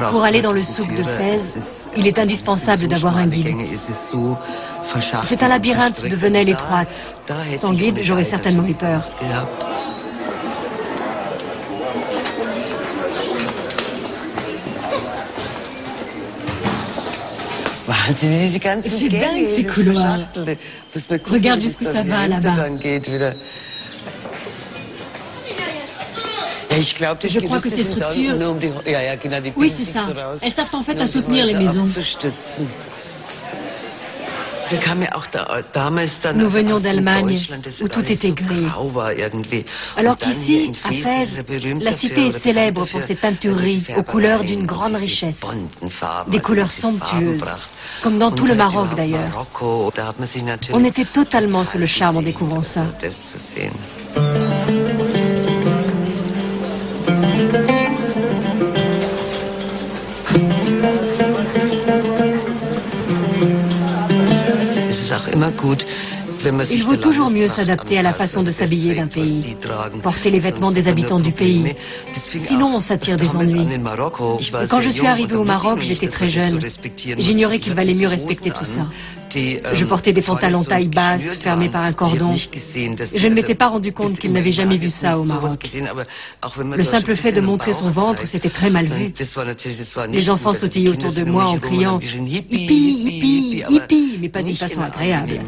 Pour aller dans le souk de Fès, il est indispensable d'avoir un guide. C'est un labyrinthe de venelles étroites. Sans guide, j'aurais certainement eu peur. C'est dingue ces couloirs. Regarde jusqu'où ça va là-bas. Je crois que ces structures... Oui, c'est ça. Elles servent en fait à soutenir les maisons. Nous venions d'Allemagne, où tout était gris. Alors qu'ici, à Fès, la cité est célèbre pour ses teintureries aux couleurs d'une grande richesse. Des couleurs somptueuses, comme dans tout le Maroc d'ailleurs. On était totalement sous le charme en découvrant ça. Il vaut toujours mieux s'adapter à la façon de s'habiller d'un pays, porter les vêtements des habitants du pays. Sinon, on s'attire des ennuis. Et quand je suis arrivée au Maroc, j'étais très jeune. J'ignorais qu'il valait mieux respecter tout ça. Je portais des pantalons taille basse, fermés par un cordon. Je ne m'étais pas rendu compte qu'ils n'avaient jamais vu ça au Maroc. Le simple fait de montrer son ventre, c'était très mal vu. Les enfants sautillaient autour de moi en criant « Hippie, hippie, hippie », mais pas d'une façon agréable.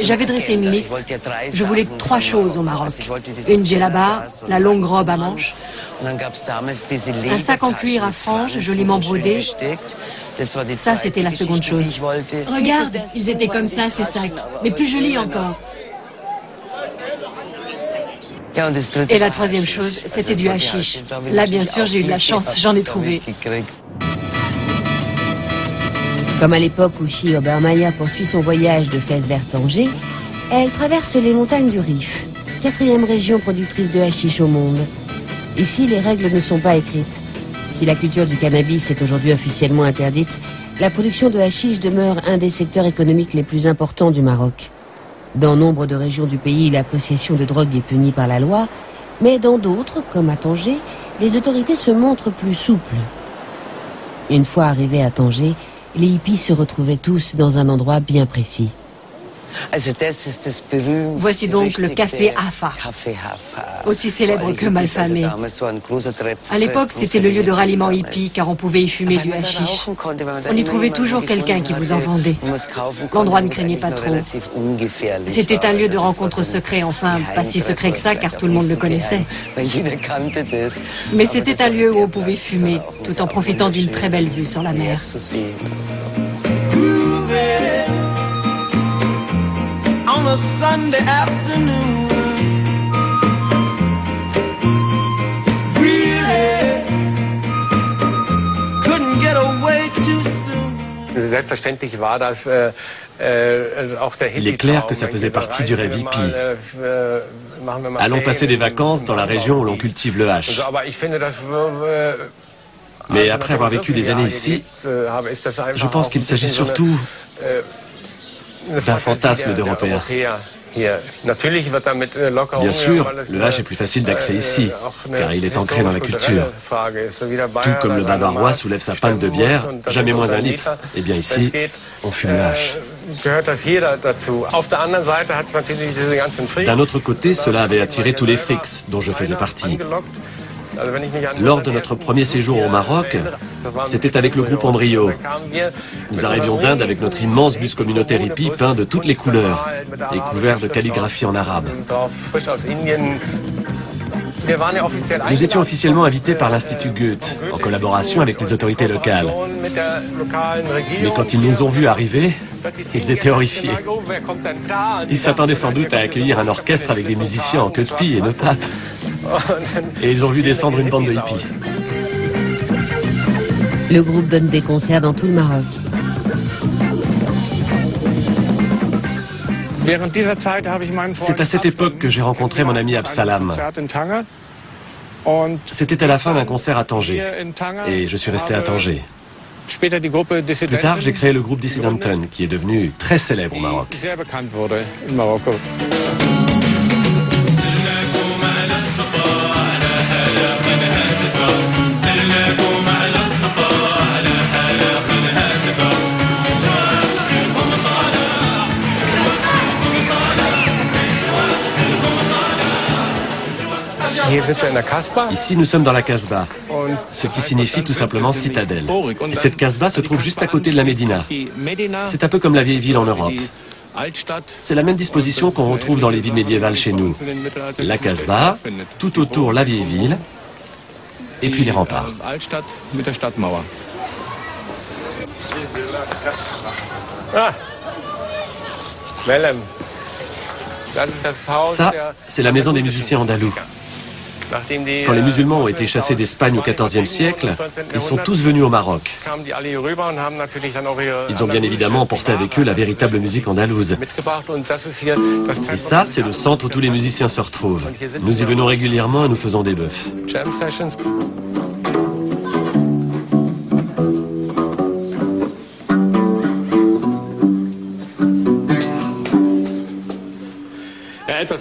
J'avais dressé une liste. Je voulais 3 choses au Maroc. Une djellaba, la longue robe à manches, un sac en cuir à franges joliment brodé. Ça, c'était la seconde chose. Regarde, ils étaient comme ça, ces sacs, mais plus jolis encore. Et la troisième chose, c'était du hashish. Là, bien sûr, j'ai eu de la chance, j'en ai trouvé. Comme à l'époque où Chi Obermeier poursuit son voyage de Fès vers Tanger, elle traverse les montagnes du Rif, 4e région productrice de hashish au monde. Ici, les règles ne sont pas écrites. Si la culture du cannabis est aujourd'hui officiellement interdite, la production de hashish demeure un des secteurs économiques les plus importants du Maroc. Dans nombre de régions du pays, la possession de drogue est punie par la loi, mais dans d'autres, comme à Tanger, les autorités se montrent plus souples. Une fois arrivés à Tanger, les hippies se retrouvaient tous dans un endroit bien précis. Voici donc le café Hafa, aussi célèbre que malfamé. À l'époque, c'était le lieu de ralliement hippie, car on pouvait y fumer du hashish. On y trouvait toujours quelqu'un qui vous en vendait. L'endroit ne craignait pas trop. C'était un lieu de rencontre secret, enfin, pas si secret que ça, car tout le monde le connaissait. Mais c'était un lieu où on pouvait fumer, tout en profitant d'une très belle vue sur la mer. On a Sunday afternoon, really couldn't get away too soon. Il est clair que ça faisait partie du rêve hippie. Allons passer des vacances dans la région où l'on cultive le hash. Mais après avoir vécu des années ici, je pense qu'il s'agit surtout d'un fantasme d'Européen. Bien sûr, le hash est plus facile d'accès ici, car il est ancré dans la culture. Tout comme le bavarois soulève sa pinte de bière, jamais moins d'1 litre. Eh bien ici, on fume le hash. D'un autre côté, cela avait attiré tous les frics, dont je faisais partie. Lors de notre premier séjour au Maroc, c'était avec le groupe Embryo. Nous arrivions d'Inde avec notre immense bus communautaire hippie peint de toutes les couleurs et couvert de calligraphie en arabe. Nous étions officiellement invités par l'Institut Goethe, en collaboration avec les autorités locales. Mais quand ils nous ont vus arriver, ils étaient horrifiés. Ils s'attendaient sans doute à accueillir un orchestre avec des musiciens en queue de pie et ne pape. Et ils ont vu descendre une bande de hippies. Le groupe donne des concerts dans tout le Maroc. C'est à cette époque que j'ai rencontré mon ami Absalam. C'était à la fin d'un concert à Tanger. Et je suis resté à Tanger. Plus tard, j'ai créé le groupe Dissidenton, qui est devenu très célèbre au Maroc. Ici, nous sommes dans la Casbah, ce qui signifie tout simplement citadelle. Et cette Casbah se trouve juste à côté de la Médina. C'est un peu comme la vieille ville en Europe. C'est la même disposition qu'on retrouve dans les villes médiévales chez nous. La Casbah, tout autour la vieille ville, et puis les remparts. Ça, c'est la maison des musiciens andalous. Quand les musulmans ont été chassés d'Espagne au XIVe siècle, ils sont tous venus au Maroc. Ils ont bien évidemment emporté avec eux la véritable musique andalouse. Et ça, c'est le centre où tous les musiciens se retrouvent. Nous y venons régulièrement et nous faisons des bœufs.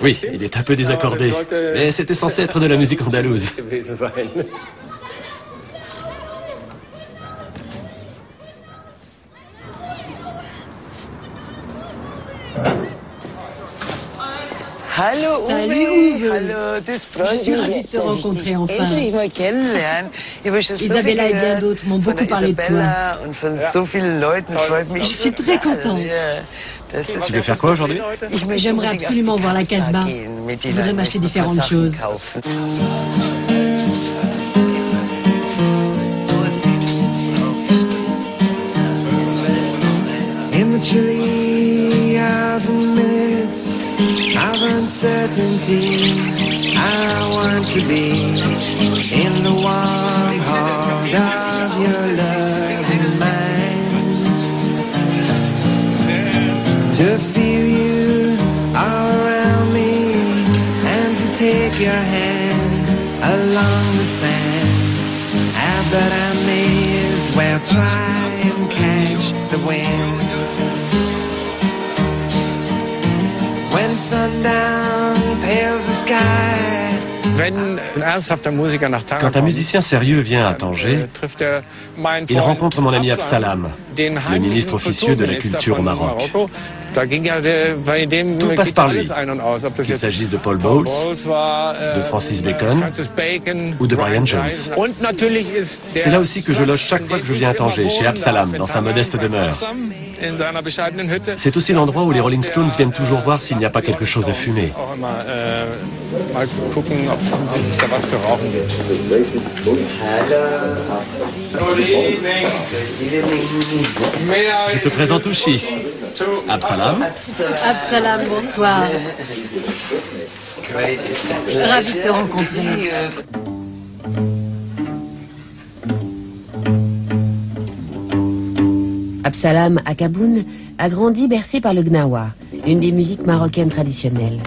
Oui, il est un peu désaccordé, mais c'était censé être de la musique andalouse. Salut Uwe. Je suis ravie de te rencontrer enfin. Isabella et bien d'autres m'ont beaucoup parlé de toi. Je suis très contente. Tu veux faire quoi aujourd'hui? J'aimerais absolument voir la Casbah. Je voudrais m'acheter différentes choses. In the chilly hours and minutes of uncertainty, I want to be in the warm heart of your loving mind. To feel you all around me and to take your hand along the sand. But I may as well try and catch the wind. When sundown pales the sky. Quand un musicien sérieux vient à Tanger, il rencontre mon ami Absalam, le ministre officieux de la culture au Maroc. Tout passe par lui, qu'il s'agisse de Paul Bowles, de Francis Bacon ou de Brian Jones. C'est là aussi que je loge chaque fois que je viens à Tanger, chez Absalam, dans sa modeste demeure. C'est aussi l'endroit où les Rolling Stones viennent toujours voir s'il n'y a pas quelque chose à fumer. Je te présente Ouchi. Absalam. Absalam, bonsoir. Ravi de te rencontrer. Absalam Akaboun a grandi bercé par le gnawa, une des musiques marocaines traditionnelles.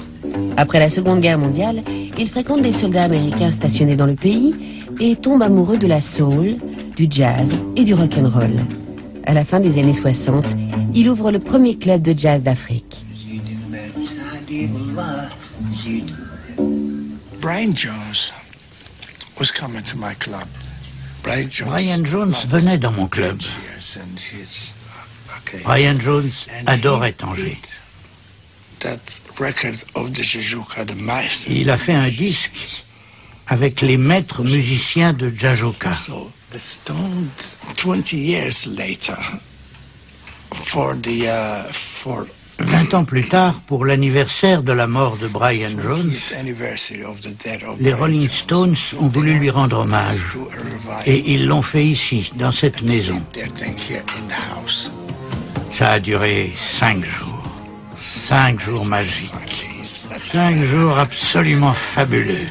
Après la Seconde Guerre mondiale, il fréquente des soldats américains stationnés dans le pays et tombe amoureux de la soul, du jazz et du rock'n'roll. À la fin des années 60, il ouvre le premier club de jazz d'Afrique. Brian Jones was coming to my club. Brian Jones venait dans mon club. Brian Jones adorait Tanger. Il a fait un disque avec les maîtres musiciens de Jajoka. 20 ans plus tard, pour l'anniversaire de la mort de Brian Jones, les Rolling Stones ont voulu lui rendre hommage. Et ils l'ont fait ici, dans cette maison. Ça a duré 5 jours. 5 jours magiques. 5 jours absolument fabuleux.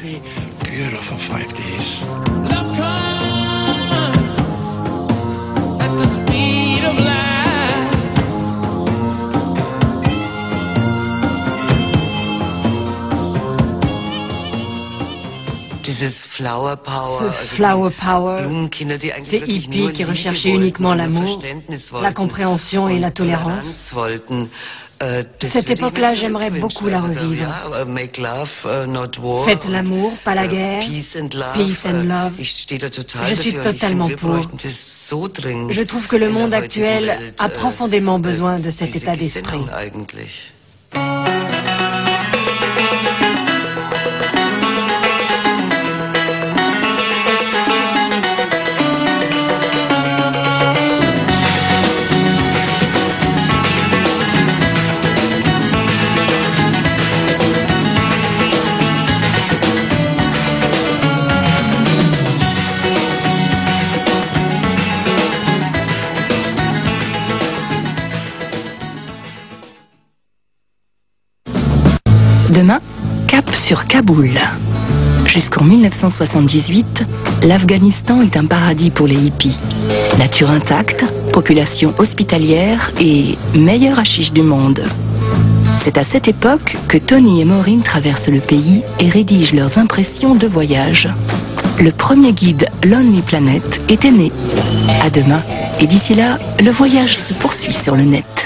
flower power, ces hippies qui recherchaient uniquement l'amour, la compréhension et la tolérance. Cette époque-là, j'aimerais beaucoup la revivre. Faites l'amour, pas la guerre. Peace and love. Je suis totalement pour. Je trouve que le monde actuel a profondément besoin de cet état d'esprit. Demain, cap sur Kaboul. Jusqu'en 1978, l'Afghanistan est un paradis pour les hippies. Nature intacte, population hospitalière et meilleur hashish du monde. C'est à cette époque que Tony et Maureen traversent le pays et rédigent leurs impressions de voyage. Le premier guide Lonely Planet était né. À demain, et d'ici là, le voyage se poursuit sur le net.